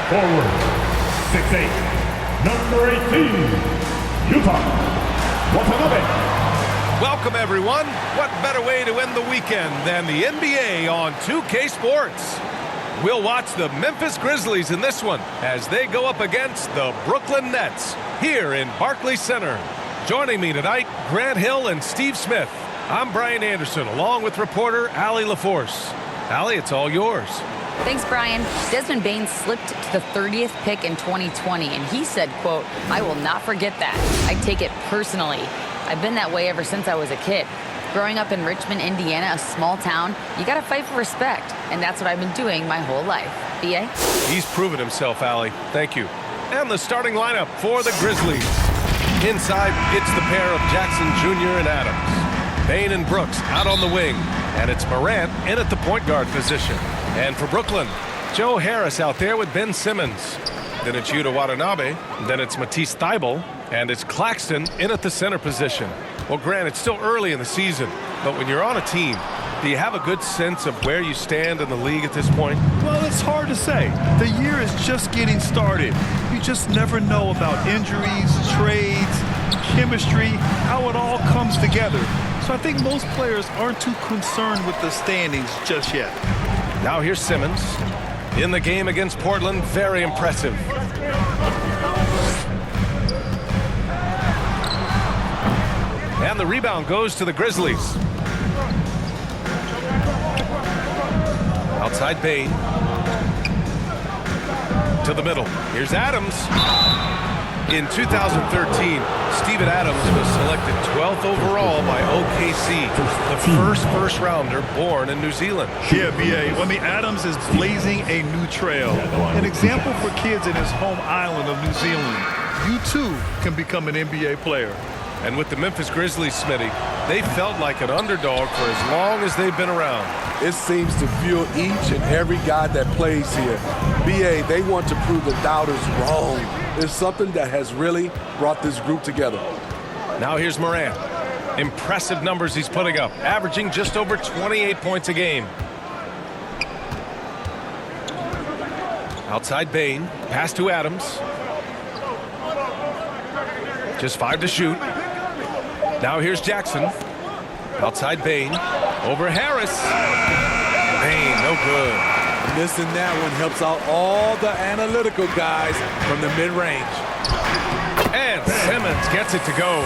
Forward, 6'8", number 18, Yuta Watanabe. Welcome, everyone. What better way to end the weekend than the NBA on 2K Sports? We'll watch the Memphis Grizzlies in this one as they go up against the Brooklyn Nets here in Barclays Center. Joining me tonight, Grant Hill and Steve Smith. I'm Brian Anderson, along with reporter Allie LaForce. Allie, it's all yours. Thanks, Brian. Desmond Bane slipped to the 30th pick in 2020, and he said, quote, "I will not forget that. I take it personally. I've been that way ever since I was a kid. Growing up in Richmond, Indiana, a small town, you got to fight for respect, and that's what I've been doing my whole life." B.A.? He's proven himself, Allie. Thank you. And the starting lineup for the Grizzlies. Inside, it's the pair of Jackson Jr. and Adams. Bane and Brooks out on the wing, and it's Morant in at the point guard position. And for Brooklyn, Joe Harris out there with Ben Simmons. Then it's Yuta Watanabe. Then it's Matisse Thybulle. And it's Claxton in at the center position. Well, Grant, it's still early in the season, but when you're on a team, do you have a good sense of where you stand in the league at this point? Well, it's hard to say. The year is just getting started. You just never know about injuries, trades, chemistry, how it all comes together. So I think most players aren't too concerned with the standings just yet. Now here's Simmons. In the game against Portland, very impressive. And the rebound goes to the Grizzlies. Outside Bane. To the middle. Here's Adams. In 2013, Steven Adams was selected 12th overall by OKC, the first rounder born in New Zealand. Yeah, B.A. I mean, Adams is blazing a new trail. An example for kids in his home island of New Zealand. You, too, can become an NBA player. And with the Memphis Grizzlies, Smitty, they felt like an underdog for as long as they've been around. It seems to fuel each and every guy that plays here. B.A., they want to prove the doubters wrong. It's something that has really brought this group together. Now here's Morant. Impressive numbers he's putting up, averaging just over 28 points a game. Outside Bane, pass to Adams. Just 5 to shoot. Now here's Jackson. Outside Bane. Over Harris. Bane, no good. Missing that one helps out all the analytical guys from the mid-range. And Simmons gets it to go.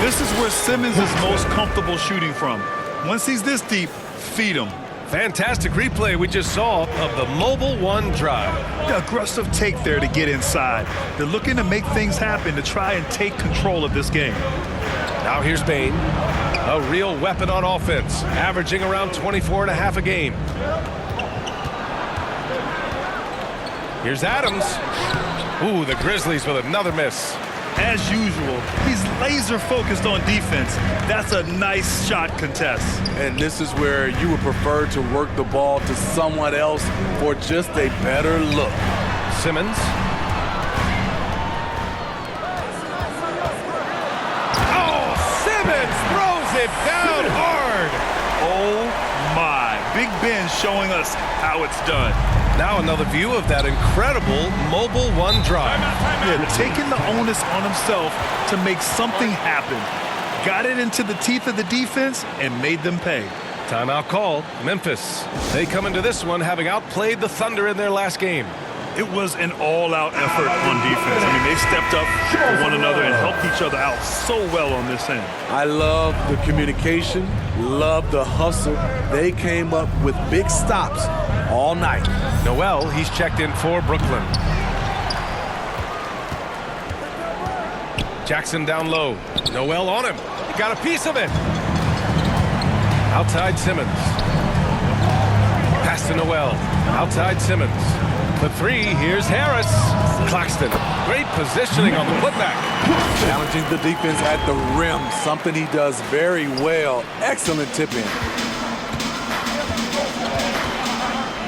This is where Simmons is most comfortable shooting from. Once he's this deep, feed him. Fantastic replay we just saw of the Mobile One drive. The aggressive take there to get inside. They're looking to make things happen to try and take control of this game. Now here's Bane. A real weapon on offense, averaging around 24.5 a game. Here's Adams. Ooh, the Grizzlies with another miss. As usual, he's laser focused on defense. That's a nice shot contest. And this is where you would prefer to work the ball to someone else for just a better look. Simmons. Oh, Simmons throws it down hard. Oh my. Big Ben showing us how it's done. Now another view of that incredible Mobile One drive. Yeah, taking the onus on himself to make something happen. Got it into the teeth of the defense and made them pay. Timeout called. Memphis. They come into this one having outplayed the Thunder in their last game. It was an all-out effort on defense. I mean, they stepped up for one another and helped each other out so well on this end. I love the communication, love the hustle. They came up with big stops all night. Noel, he's checked in for Brooklyn. Jackson down low. Noel on him. He got a piece of it. Outside Simmons. Pass to Noel. Outside Simmons. The three, here's Harris. Claxton, great positioning on the putback. Challenging the defense at the rim, something he does very well. Excellent tip in.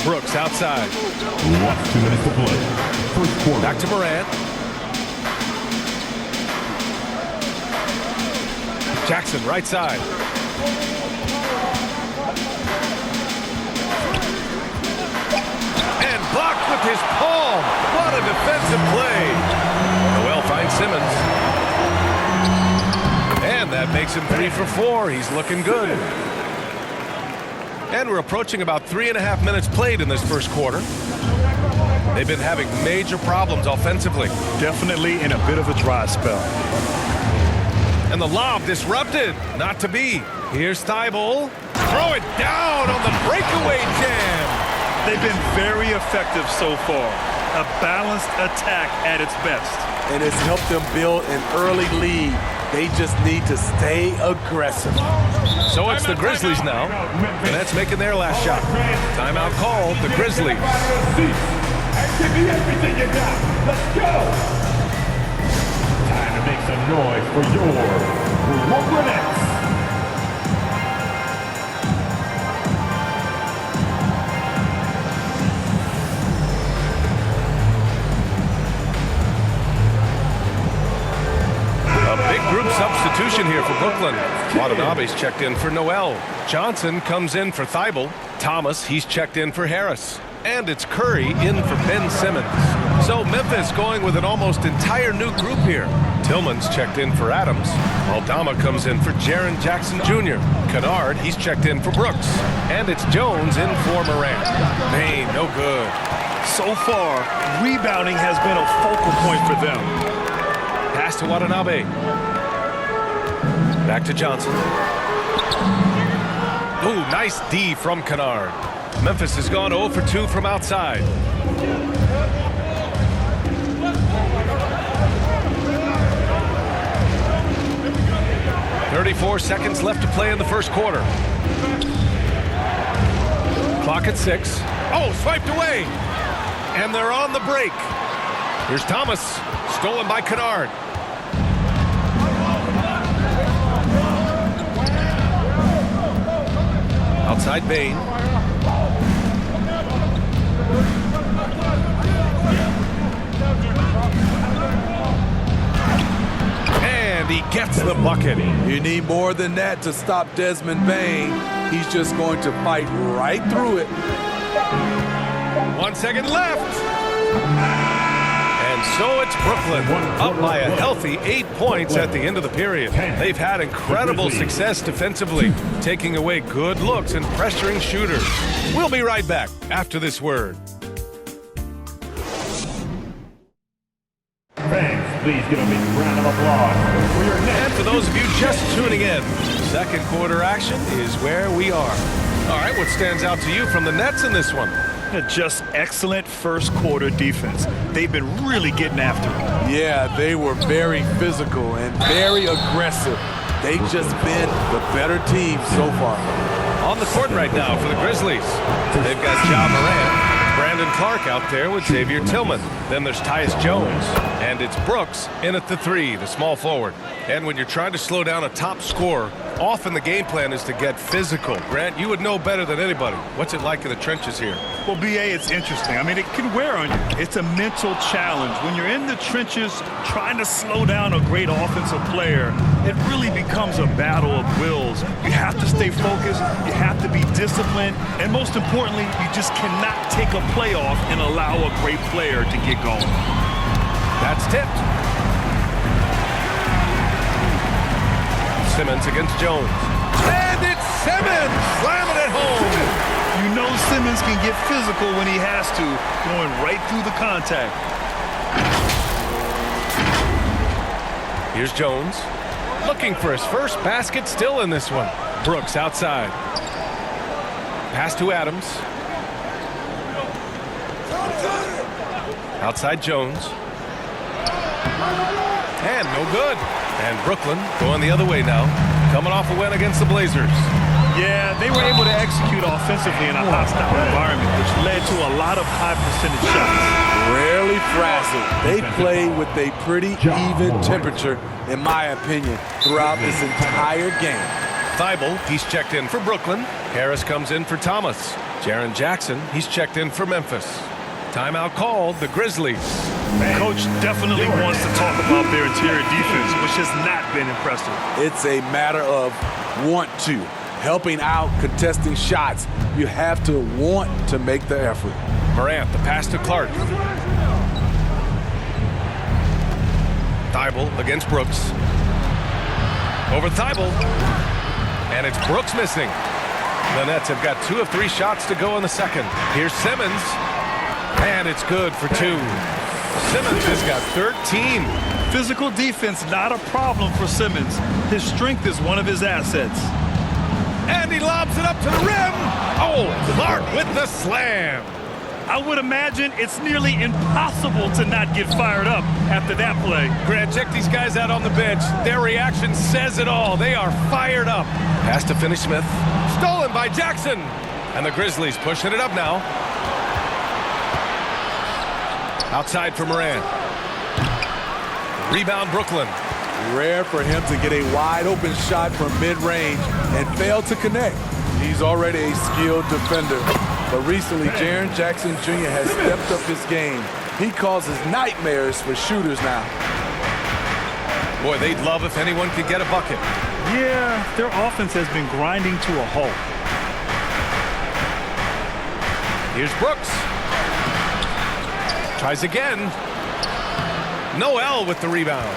Brooks outside. 2 minutes to play. First quarter. Back to Morant. Jackson, right side. And blocked with his palm. What a defensive play. Noel finds Simmons. And that makes him 3 for 4. He's looking good. And we're approaching about 3.5 minutes played in this first quarter. They've been having major problems offensively. Definitely in a bit of a dry spell. And the lob disrupted. Not to be. Here's Thibault. Throw it down on the breakaway jam. They've been very effective so far. A balanced attack at its best. And it's helped them build an early lead. They just need to stay aggressive. So it's the Grizzlies now. The Nets making their last shot. Timeout called. The Grizzlies. And give me everything you got. Let's go. Time to make some noise for your Brooklyn Nets. Group substitution here for Brooklyn. Watanabe's checked in for Noel. Johnson comes in for Thibault. Thomas, he's checked in for Harris. And it's Curry in for Ben Simmons. So Memphis going with an almost entire new group here. Tillman's checked in for Adams. Aldama comes in for Jaren Jackson Jr. Kennard, he's checked in for Brooks. And it's Jones in for Morant. Bane, no good. So far, rebounding has been a focal point for them. Pass to Watanabe. Back to Johnson. Ooh, nice D from Kennard. Memphis has gone 0 for 2 from outside. "34 seconds left to play in the first quarter. Clock at 6. Oh, swiped away. And they're on the break. Here's Thomas. Stolen by Kennard. Outside Bane. And he gets the bucket. You need more than that to stop Desmond Bane. He's just going to fight right through it. 1 second left. And so it's Brooklyn, up by a healthy 8 points at the end of the period. They've had incredible success defensively, taking away good looks and pressuring shooters. We'll be right back after this word. Fans, please give a big round of applause for your Nets. And for those of you just tuning in, second quarter action is where we are. All right, what stands out to you from the Nets in this one? Just excellent first quarter defense. They've been really getting after it. Yeah, they were very physical and very aggressive. They've just been the better team so far. On the court right now for the Grizzlies, they've got Ja Morant, Brandon Clark out there with Xavier Tillman. Then there's Tyus Jones, and it's Brooks in at the 3, the small forward. And when you're trying to slow down a top scorer, often the game plan is to get physical. Grant, you would know better than anybody. What's it like in the trenches here? Well, BA, it's interesting. I mean, it can wear on you. It's a mental challenge. When you're in the trenches trying to slow down a great offensive player, it really becomes a battle of wills. You have to stay focused. You have to be disciplined. And most importantly, you just cannot take a play off and allow a great player to get going. That's tipped. Simmons against Jones. And it's Simmons slamming it home. You know Simmons can get physical when he has to, going right through the contact. Here's Jones. Looking for his first basket still in this one. Brooks outside. Pass to Adams. Outside Jones. And no good. And Brooklyn going the other way now. Coming off a win against the Blazers. Yeah, they were able to execute offensively in a hostile environment, which led to a lot of high percentage shots. Rarely frazzled. They play with a pretty even temperature, in my opinion, throughout this entire game. Thibault, he's checked in for Brooklyn. Harris comes in for Thomas. Jaren Jackson, he's checked in for Memphis. Timeout called, the Grizzlies. Coach definitely wants to talk about their interior defense, which has not been impressive. It's a matter of want to. Helping out, contesting shots. You have to want to make the effort. Morant, the pass to Clark. Thibault against Brooks. Over Thibault. And it's Brooks missing. The Nets have got 2 of 3 shots to go in the second. Here's Simmons. And it's good for 2. Simmons has got 13. Physical defense, not a problem for Simmons. His strength is one of his assets. And he lobs it up to the rim. Oh, Clark with the slam. I would imagine it's nearly impossible to not get fired up after that play. Grant, check these guys out on the bench. Their reaction says it all. They are fired up. Pass to Finney-Smith. Stolen by Jackson. And the Grizzlies pushing it up now. Outside for Morant. Rebound Brooklyn. Rare for him to get a wide-open shot from mid-range and fail to connect. He's already a skilled defender. But recently, Jaren Jackson Jr. has stepped up his game. He causes nightmares for shooters now. Boy, they'd love if anyone could get a bucket. Yeah, their offense has been grinding to a halt. Here's Brooks. Tries again. Noel with the rebound.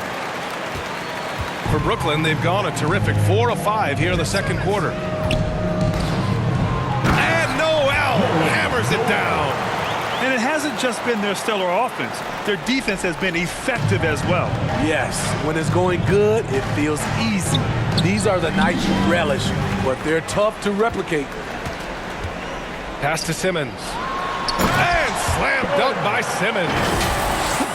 For Brooklyn, they've gone a terrific 4 of 5 here in the second quarter. And Noel hammers it down. And it hasn't just been their stellar offense. Their defense has been effective as well. Yes, when it's going good, it feels easy. These are the nights you relish, but they're tough to replicate. Pass to Simmons. And slam dunk by Simmons.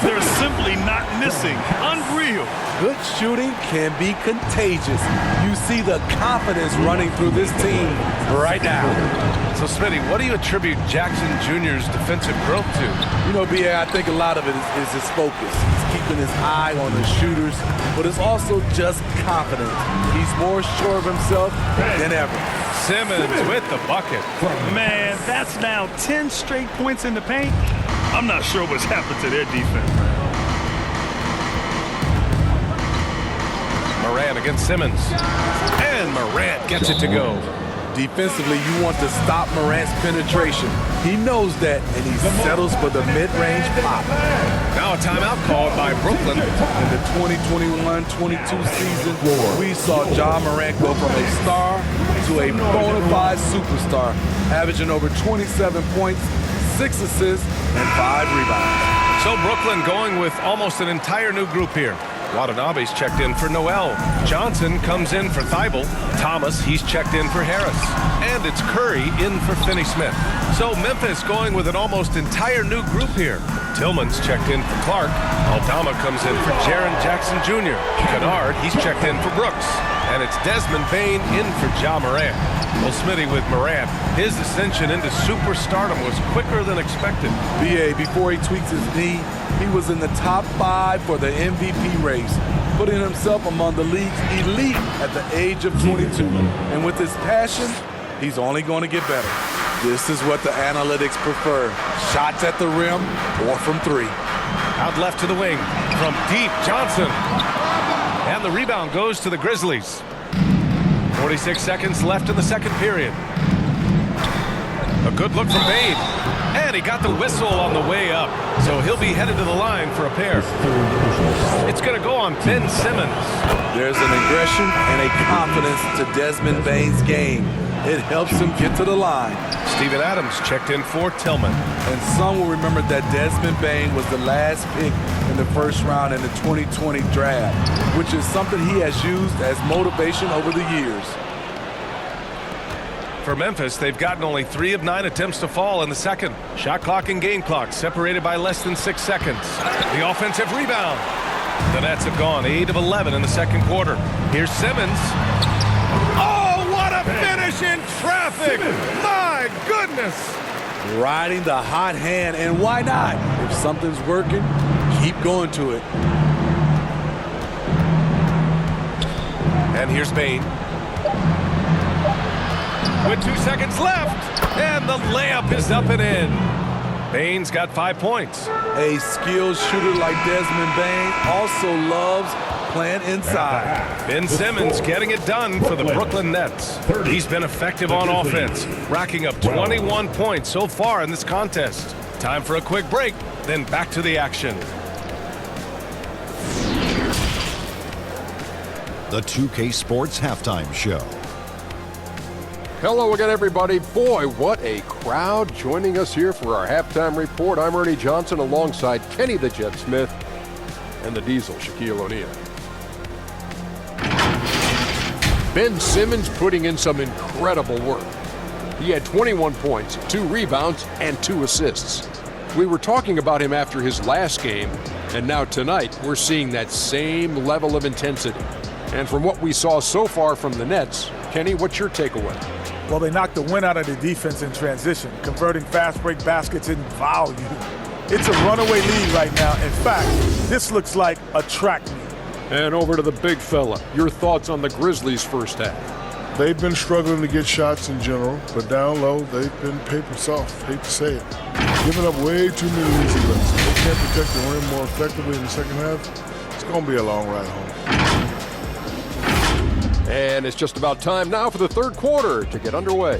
They're simply not missing. Unreal. Good shooting can be contagious. You see the confidence running through this team right now. So, Smitty, what do you attribute Jackson Jr.'s defensive growth to? You know, B.A., I think a lot of it is his focus. He's keeping his eye on the shooters, but it's also just confidence. He's more sure of himself than ever. Simmons with the bucket. Man, that's now 10 straight points in the paint. I'm not sure what's happened to their defense. Morant against Simmons. And Morant gets it to go. Defensively, you want to stop Morant's penetration. He knows that, and he settles for the mid-range pop. Now a timeout called by Brooklyn. In the 2021-22 season, we saw Ja Morant go from a star to a bona fide superstar, averaging over 27 points, 6 assists, and 5 rebounds. So Brooklyn going with almost an entire new group here. Watanabe's checked in for Noel. Johnson comes in for Thibault. Thomas, he's checked in for Harris. And it's Curry in for Finney-Smith. So Memphis going with an almost entire new group here. Tillman's checked in for Clark. Aldama comes in for Jaren Jackson Jr. Kennard, he's checked in for Brooks. And it's Desmond Bane in for Ja Morant. Well, Smitty, with Morant, his ascension into superstardom was quicker than expected. B.A., before he tweaks his knee, he was in the top 5 for the MVP race, putting himself among the league's elite at the age of 22. And with his passion, he's only going to get better. This is what the analytics prefer. Shots at the rim or from 3. Out left to the wing. From deep, Johnson. And the rebound goes to the Grizzlies. 46 seconds left in the second period. A good look from Bane. And he got the whistle on the way up. So he'll be headed to the line for a pair. It's going to go on Ben Simmons. There's an aggression and a confidence to Desmond Bane's game. It helps him get to the line. Steven Adams checked in for Tillman. And some will remember that Desmond Bane was the last pick in the first round in the 2020 draft, which is something he has used as motivation over the years. For Memphis, they've gotten only 3 of 9 attempts to fall in the second. Shot clock and game clock separated by less than 6 seconds. The offensive rebound. The Nets have gone 8 of 11 in the second quarter. Here's Simmons. Oh, what a finish in traffic! My goodness! Riding the hot hand, and why not? If something's working, keep going to it. And here's Bane. With 2 seconds left, and the layup is up and in. Bane's got 5 points. A skilled shooter like Desmond Bane also loves playing inside. Ben Simmons getting it done for the Brooklyn Nets. He's been effective on offense, racking up 21 points so far in this contest. Time for a quick break, then back to the action. the 2K Sports Halftime Show. Hello again, everybody. Boy, what a crowd joining us here for our halftime report. I'm Ernie Johnson alongside Kenny the Jet Smith and the Diesel, Shaquille O'Neal. Ben Simmons putting in some incredible work. He had 21 points, 2 rebounds, and 2 assists. We were talking about him after his last game, and now tonight we're seeing that same level of intensity. And from what we saw so far from the Nets, Kenny, what's your takeaway? Well, they knocked the wind out of the defense in transition, converting fast break baskets in volume. It's a runaway lead right now. In fact, this looks like a track meet. And over to the big fella. Your thoughts on the Grizzlies' first half? They've been struggling to get shots in general, but down low, they've been paper soft. Hate to say it. Giving up way too many easy looks. If they can't protect the rim more effectively in the second half, it's going to be a long ride home. And it's just about time now for the third quarter to get underway.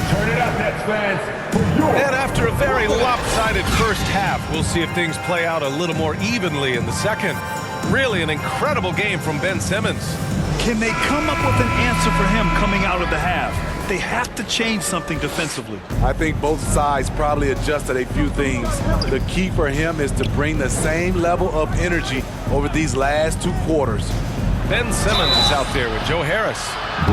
Turn it up, Nets fans. And after a very lopsided first half, we'll see if things play out a little more evenly in the second. Really an incredible game from Ben Simmons. Can they come up with an answer for him coming out of the half? They have to change something defensively. I think both sides probably adjusted a few things. The key for him is to bring the same level of energy over these last 2 quarters. Ben Simmons is out there with Joe Harris.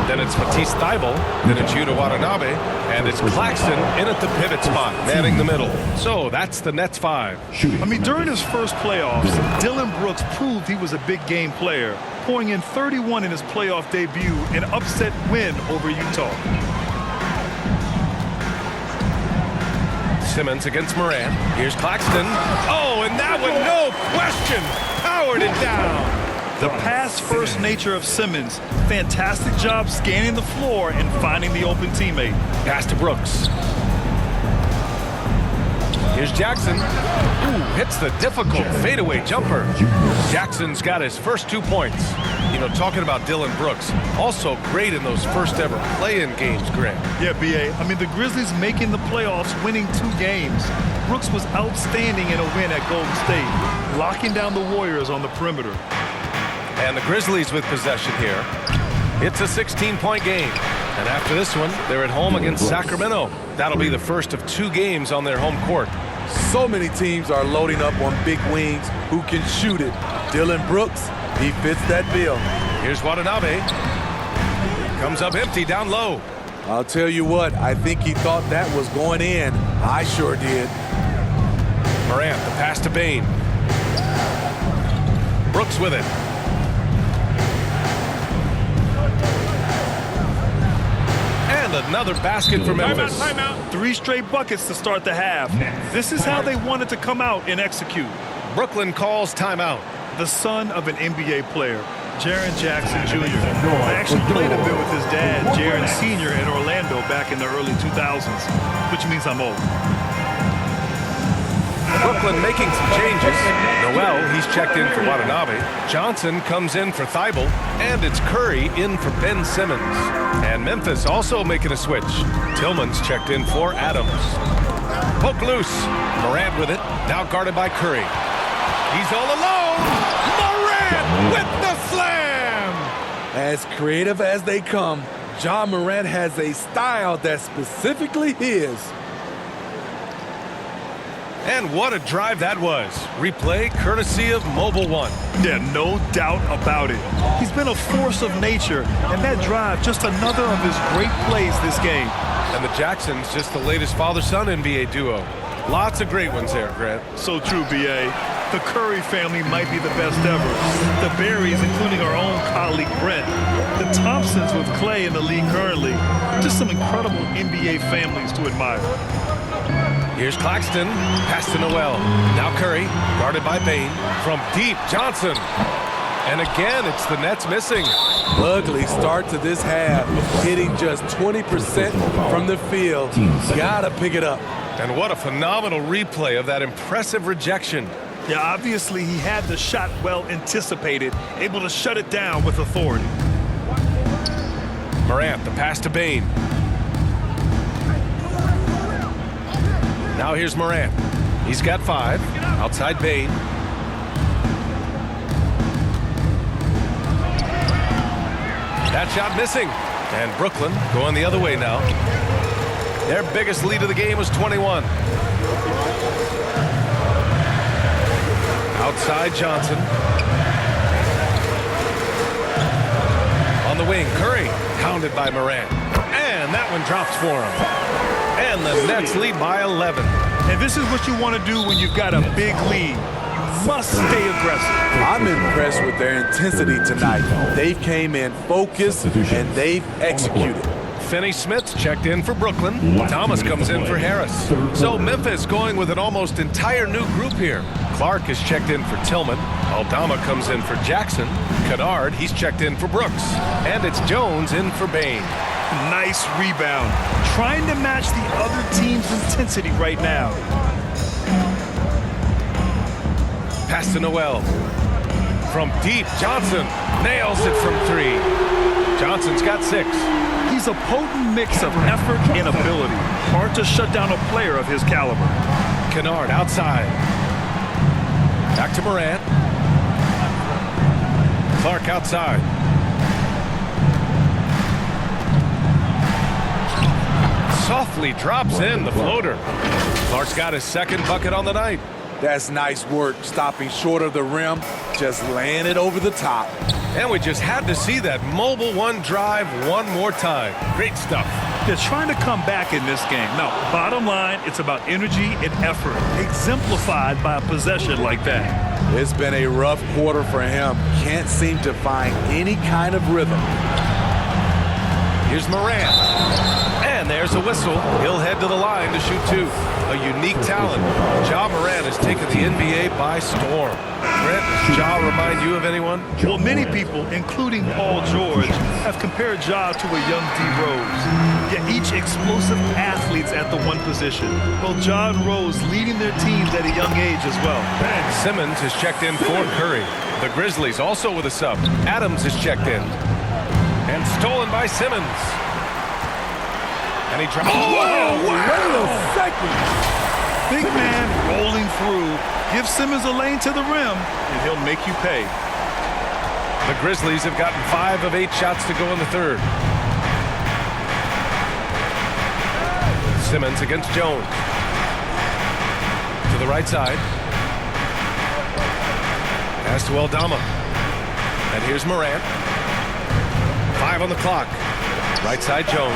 Then it's Matisse Thybulle. Then it's Yuta Watanabe. And it's Claxton in at the pivot spot, manning the middle. So that's the Nets 5. I mean, during his first playoffs, Dillon Brooks proved he was a big game player, pouring in 31 in his playoff debut, an upset win over Utah. Simmons against Morant. Here's Claxton. Oh, and that one, no question, powered it down. The pass-first nature of Simmons. Fantastic job scanning the floor and finding the open teammate. Pass to Brooks. Here's Jackson. Ooh, hits the difficult fadeaway jumper. Jackson's got his first 2 points. You know, talking about Dillon Brooks, also great in those first ever play-in games, Greg. Yeah, B.A. I mean, the Grizzlies making the playoffs, winning 2 games. Brooks was outstanding in a win at Golden State, locking down the Warriors on the perimeter. And the Grizzlies with possession here. It's a 16-point game. And after this one, they're at home against Sacramento. That'll be the first of 2 games on their home court. So many teams are loading up on big wings who can shoot it. Dillon Brooks, he fits that bill. Here's Watanabe. Comes up empty down low. I'll tell you what, I think he thought that was going in. I sure did. Morant, the pass to Bane. Brooks with it. And another basket for Memphis. Timeout. 3 straight buckets to start the half. This is how they wanted to come out and execute. Brooklyn calls timeout. The son of an NBA player, Jaren Jackson Jr. I actually played a bit with his dad, Jaren Sr. in Orlando back in the early 2000s, which means I'm old. Brooklyn making some changes. Noel, he's checked in for Watanabe. Johnson comes in for Thybulle. And it's Curry in for Ben Simmons. And Memphis also making a switch. Tillman's checked in for Adams. Poke loose. Morant with it. Now guarded by Curry. He's all alone. Morant with the slam. As creative as they come, Ja Morant has a style that's specifically his. And what a drive that was. Replay courtesy of Mobile One. Yeah, no doubt about it. He's been a force of nature, and that drive, just another of his great plays this game. And the Jacksons, just the latest father-son NBA duo. Lots of great ones there, Grant. So true, B.A. The Curry family might be the best ever. The Berries, including our own colleague Brent. The Thompsons with Clay in the league currently. Just some incredible NBA families to admire. Here's Claxton, pass to Noel. Now Curry, guarded by Bane. From deep, Johnson. And again, it's the Nets missing. Ugly start to this half, hitting just 20% from the field. Gotta pick it up. And what a phenomenal replay of that impressive rejection. Yeah, obviously he had the shot well anticipated, able to shut it down with authority. Morant, the pass to Bane. Now here's Morant. He's got 5. Outside Bane. That shot missing. And Brooklyn going the other way now. Their biggest lead of the game was 21. Outside Johnson. On the wing, Curry. Pounded by Morant. And that one drops for him. And the Nets lead by 11. And this is what you want to do when you've got a big lead. You must stay aggressive. I'm impressed with their intensity tonight. They came in focused and they've executed. Finney-Smith checked in for Brooklyn. Thomas comes in for Harris. So Memphis going with an almost entire new group here. Clark is checked in for Tillman. Aldama comes in for Jackson. Kennard, he's checked in for Brooks. And it's Jones in for Bane. Nice rebound. Trying to match the other team's intensity right now. Pass to Noel. From deep, Johnson nails it from 3. Johnson's got 6. He's a potent mix of effort and ability. Hard to shut down a player of his caliber. Kennard outside. Back to Morant. Clark outside. Softly drops in the floater. Clark's got his second bucket on the night. That's nice work, stopping short of the rim, just laying it over the top. And we just had to see that mobile one drive one more time. Great stuff. They're trying to come back in this game. Now, bottom line, it's about energy and effort, exemplified by a possession like that. It's been a rough quarter for him. Can't seem to find any kind of rhythm. Here's Morant. And there's a whistle. He'll head to the line to shoot 2. A unique talent. Ja Morant has taken the NBA by storm. Brent, does Ja remind you of anyone? Well, many people, including Paul George, have compared Ja to a young D. Rose. Yet each explosive athletes at the one position. Well, Ja and Rose leading their teams at a young age as well. Simmons has checked in for Curry. The Grizzlies also with a sub. Adams is checked in. And stolen by Simmons. And he drops. Whoa, wait a second. Big man rolling through. Give Simmons a lane to the rim, and he'll make you pay. The Grizzlies have gotten 5 of 8 shots to go in the third. Simmons against Jones. To the right side. Pass to Aldama. And here's Morant. 5 on the clock. Right side Jones.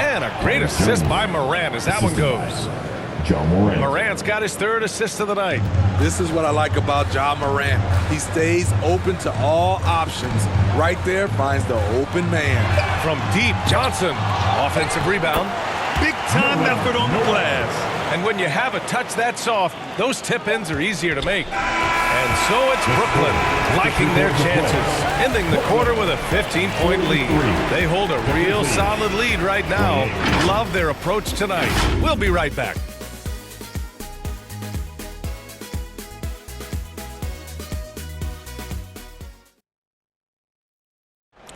And a great assist by Morant as that one goes. Ja Morant. Morant's got his 3rd assist of the night. This is what I like about Ja Morant. He stays open to all options. Right there finds the open man. From deep, Johnson. Offensive rebound. Big time effort on the glass. And when you have a touch that soft, those tip-ins are easier to make. And so it's Brooklyn liking their chances, ending the quarter with a 15-point lead. They hold a real solid lead right now. Love their approach tonight. We'll be right back.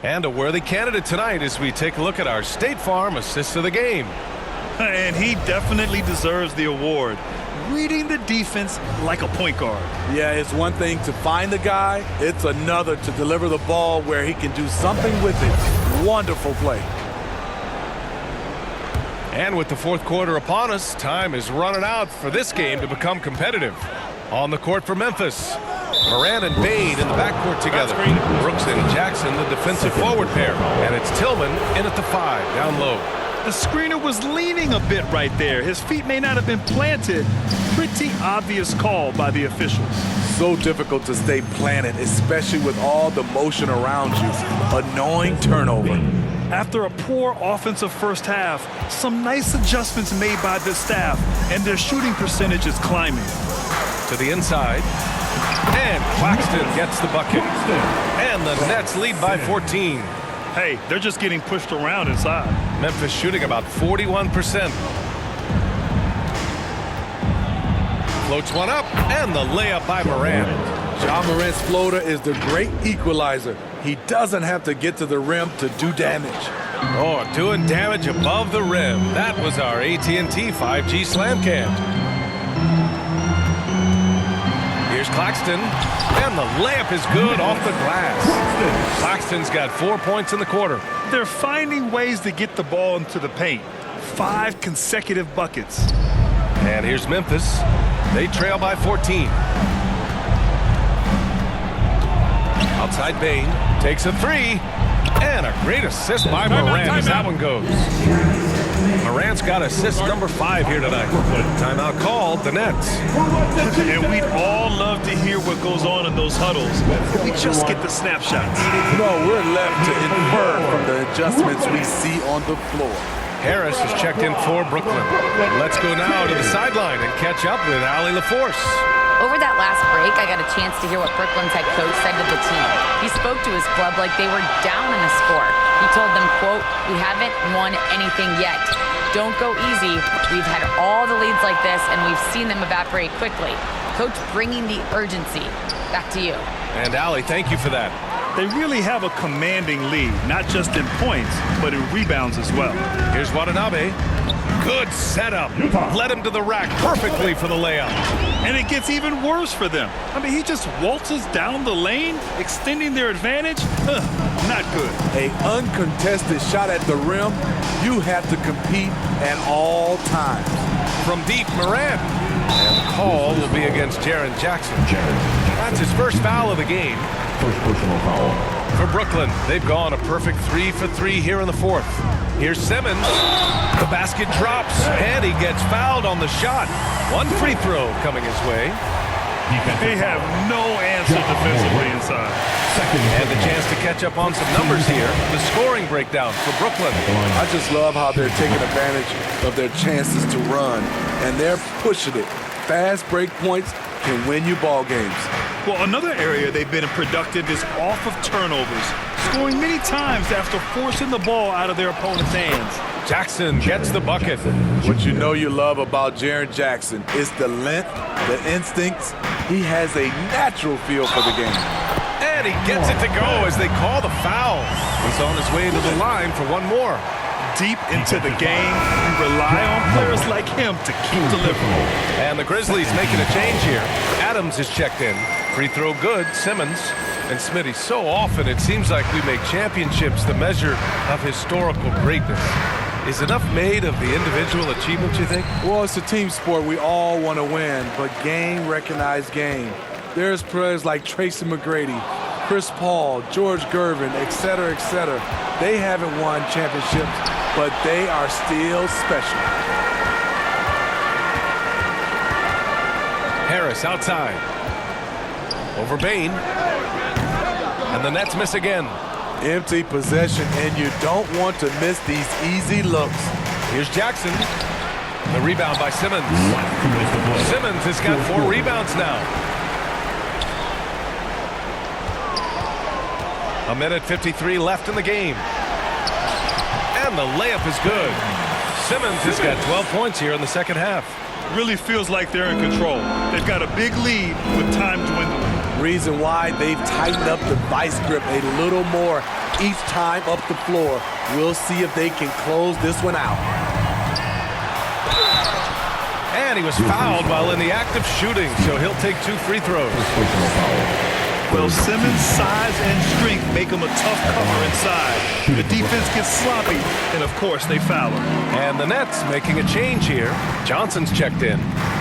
And a worthy candidate tonight as we take a look at our State Farm Assist of the Game. And he definitely deserves the award. Reading the defense like a point guard. Yeah, it's one thing to find the guy. It's another to deliver the ball where he can do something with it. Wonderful play. And with the fourth quarter upon us, time is running out for this game to become competitive. On the court for Memphis, Morant and Bane in the backcourt together. Brooks and Jackson, the defensive forward pair. And it's Tillman in at the 5, down low. The screener was leaning a bit right there. His feet may not have been planted. Pretty obvious call by the officials. So difficult to stay planted, especially with all the motion around you. Annoying turnover. After a poor offensive first half, some nice adjustments made by the staff, and their shooting percentage is climbing. To the inside. And Claxton gets the bucket. And the Nets lead by 14. Hey, they're just getting pushed around inside. Memphis shooting about 41%. Floats one up, and the layup by Morant. Ja Morant's floater is the great equalizer. He doesn't have to get to the rim to do damage. Oh, doing damage above the rim. That was our AT&T 5G Slam Cam. Here's Claxton, and the layup is good off the glass. Claxton's got 4 points in the quarter. They're finding ways to get the ball into the paint. 5 consecutive buckets. And here's Memphis. They trail by 14. Outside Bane takes a 3. And a great assist by Morant as that one goes. Morant's got assist number 5 here tonight. Timeout called, the Nets. And we'd all love to hear what goes on in those huddles. We just get the snapshots. No, we're left to infer from the adjustments we see on the floor. Harris is checked in for Brooklyn. Let's go now to the sideline and catch up with Allie LaForce. Over that last break, I got a chance to hear what Brooklyn's head coach said to the team. He spoke to his club like they were down in a score. He told them, quote, "We haven't won anything yet. Don't go easy. We've had all the leads like this, and we've seen them evaporate quickly." Coach bringing the urgency. Back to you. And Allie, thank you for that. They really have a commanding lead, not just in points, but in rebounds as well. Here's Watanabe. Good setup. Led him to the rack perfectly for the layup. And it gets even worse for them. I mean, he just waltzes down the lane, extending their advantage. Not good. A uncontested shot at the rim, you have to compete at all times. From deep, Morant. And the call will be against Jaren Jackson. That's his first foul of the game. First personal foul. For Brooklyn, they've gone a perfect 3 for 3 here in the fourth. Here's Simmons. The basket drops, and he gets fouled on the shot. One free throw coming his way. They have no answer defensively inside. And the chance to catch up on some numbers here. The scoring breakdown for Brooklyn. I just love how they're taking advantage of their chances to run, and they're pushing it. Fast break points can win you ball games. Well, another area they've been productive is off of turnovers, scoring many times after forcing the ball out of their opponent's hands. Jackson gets the bucket. What you know you love about Jaren Jackson is the length, the instincts. He has a natural feel for the game. And he gets it to go as they call the foul. He's on his way to the line for one more. Deep into the game, we rely on players like him to keep delivering. And the Grizzlies making a change here. Adams is checked in. Free throw good, Simmons. And Smitty, so often it seems like we make championships the measure of historical greatness. Is enough made of the individual achievements, you think? Well, it's a team sport. We all want to win, but game recognized game. There's players like Tracy McGrady, Chris Paul, George Gervin, et cetera, et cetera. They haven't won championships, but they are still special. Harris outside. Over Bane. And the Nets miss again. Empty possession, and you don't want to miss these easy looks. Here's Jackson. The rebound by Simmons. Simmons has got 4 rebounds now. 1:53 left in the game. And the layup is good. Simmons has got 12 points here in the second half. Really feels like they're in control. They've got a big lead with time dwindling. Reason why they've tightened up the vice grip a little more each time up the floor. We'll see if they can close this one out. And he was fouled while in the act of shooting, so he'll take 2 free throws. Well, Simmons' size and strength make him a tough cover inside. The defense gets sloppy, and of course they foul him. And the Nets making a change here. Johnson's checked in.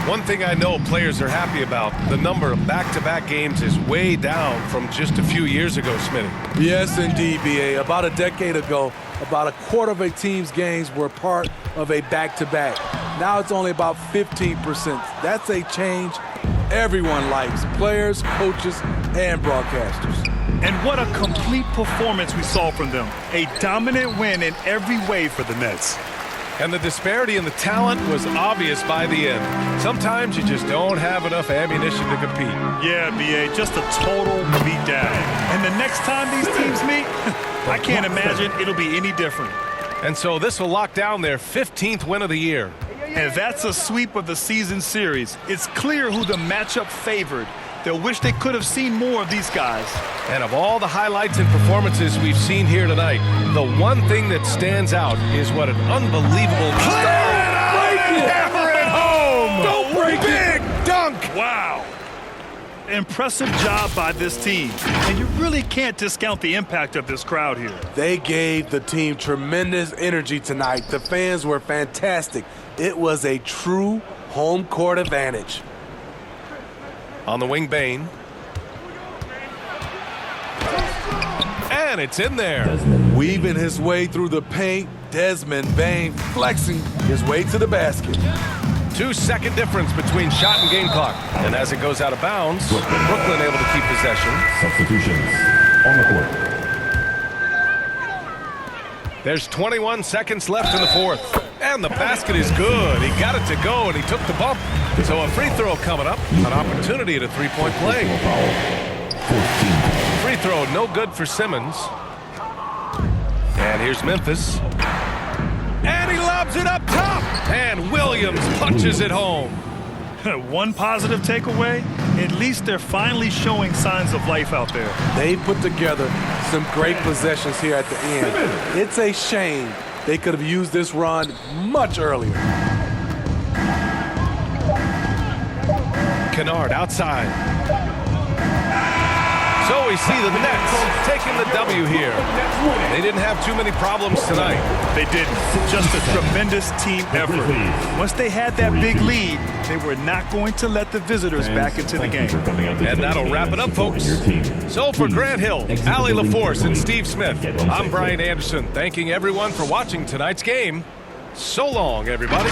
One thing I know players are happy about, the number of back-to-back games is way down from just a few years ago, Smitty. Yes, indeed, B.A. About a decade ago, about a quarter of a team's games were part of a back-to-back. Now it's only about 15%. That's a change everyone likes, players, coaches, and broadcasters. And what a complete performance we saw from them. A dominant win in every way for the Nets. And the disparity in the talent was obvious by the end. Sometimes you just don't have enough ammunition to compete. Yeah, B.A., just a total beatdown. And the next time these teams meet, I can't imagine it'll be any different. And so this will lock down their 15th win of the year. And that's a sweep of the season series. It's clear who the matchup favored. They'll wish they could have seen more of these guys. And of all the highlights and performances we've seen here tonight, the one thing that stands out is what an unbelievable Hammer it home! Don't break it! Big dunk! Wow. Impressive job by this team. And you really can't discount the impact of this crowd here. They gave the team tremendous energy tonight. The fans were fantastic. It was a true home court advantage. On the wing, Bane. And it's in there. Weaving his way through the paint, Desmond Bane flexing his way to the basket. 2-second difference between shot and game clock. And as it goes out of bounds, Brooklyn able to keep possession. Substitutions on the court. There's 21 seconds left in the fourth. And the basket is good. He got it to go, and he took the bump. So a free throw coming up. An opportunity at a three-point play. Free throw no good for Simmons. And here's Memphis. And he lobs it up top. And Williams punches it home. One positive takeaway, at least they're finally showing signs of life out there. They put together some great possessions here at the end. It's a shame they could have used this run much earlier. Kennard outside. So we see the Nets taking the W here. They didn't have too many problems tonight. They didn't. Just a tremendous team effort. Once they had that big lead, they were not going to let the visitors back into the game. And that'll wrap it up, folks. So for Grant Hill, Allie LaForce, and Steve Smith, I'm Brian Anderson, thanking everyone for watching tonight's game. So long, everybody.